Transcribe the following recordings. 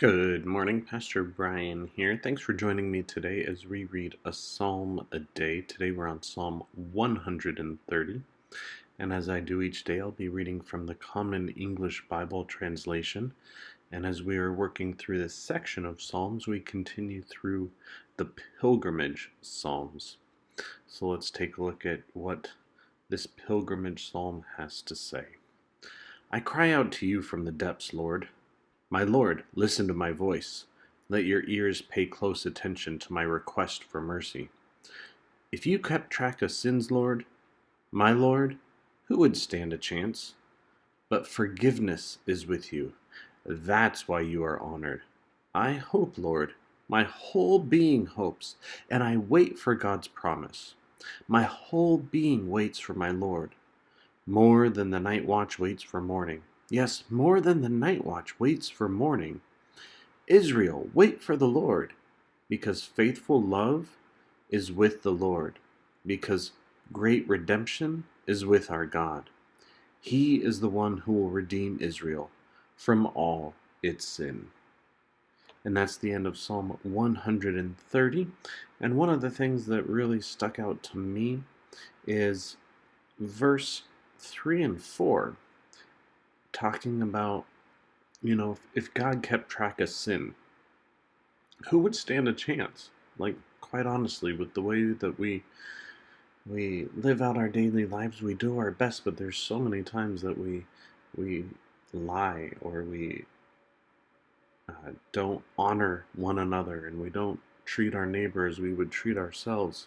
Good morning, Pastor Brian here. Thanks for joining me today as we read a psalm a day. Today we're on Psalm 130, and as I do each day, I'll be reading from the Common English Bible translation. And as we are working through this section of Psalms, we continue through the pilgrimage Psalms. So let's take a look at what this pilgrimage psalm has to say. I cry out to you from the depths, Lord. My Lord, listen to my voice. Let your ears pay close attention to my request for mercy. If you kept track of sins, Lord, my Lord, who would stand a chance? But forgiveness is with you. That's why you are honored. I hope, Lord. My whole being hopes, and I wait for God's promise. My whole being waits for my Lord. More than the night watch waits for morning. Yes, more than the night watch waits for morning. Israel, wait for the Lord, because faithful love is with the Lord, because great redemption is with our God. He is the one who will redeem Israel from all its sin. And that's the end of Psalm 130. And one of the things that really stuck out to me is verse 3 and 4, talking about, if God kept track of sin, who would stand a chance? Like, quite honestly, with the way that we live out our daily lives, we do our best, but there's so many times that we lie, or we don't honor one another, and we don't treat our neighbor as we would treat ourselves.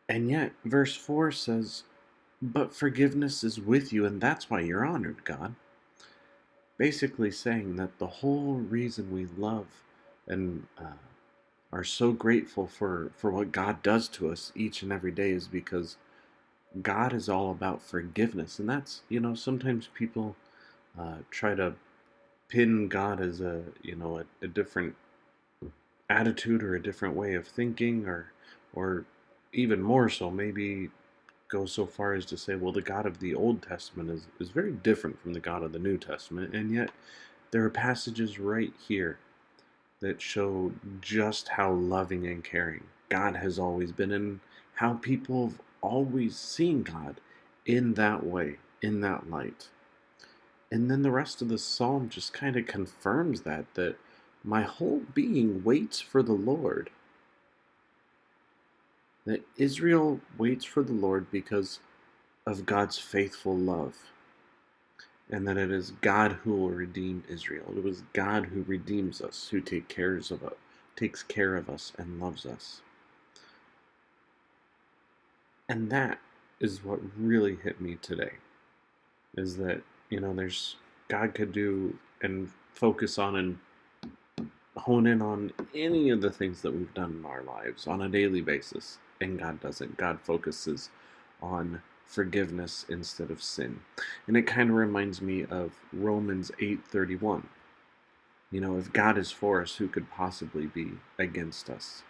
And yet, verse 4 says, but forgiveness is with you, and that's why you're honored, God. Basically saying that the whole reason we love and are so grateful for what God does to us each and every day is because God is all about forgiveness. And that's, sometimes people try to pin God as a different attitude or a different way of thinking, or even more so, maybe go so far as to say, well, the God of the Old Testament is very different from the God of the New Testament. And yet there are passages right here that show just how loving and caring God has always been, and how people have always seen God in that way, in that light. And then the rest of the psalm just kind of confirms that my whole being waits for the Lord. That Israel waits for the Lord because of God's faithful love. And that it is God who will redeem Israel. It was God who redeems us, who takes care of us and loves us. And that is what really hit me today. Is that, there's God could do and focus on and hone in on any of the things that we've done in our lives on a daily basis. And God doesn't. God focuses on forgiveness instead of sin. And it kind of reminds me of Romans 8:31. If God is for us, who could possibly be against us?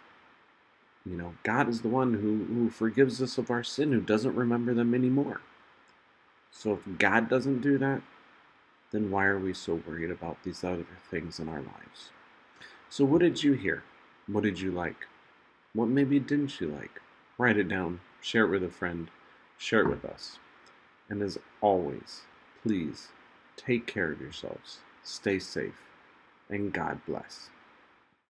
God is the one who forgives us of our sin, who doesn't remember them anymore. So if God doesn't do that, then why are we so worried about these other things in our lives? So what did you hear? What did you like? What maybe didn't you like? Write it down, share it with a friend, share it with us. And as always, please take care of yourselves, stay safe, and God bless.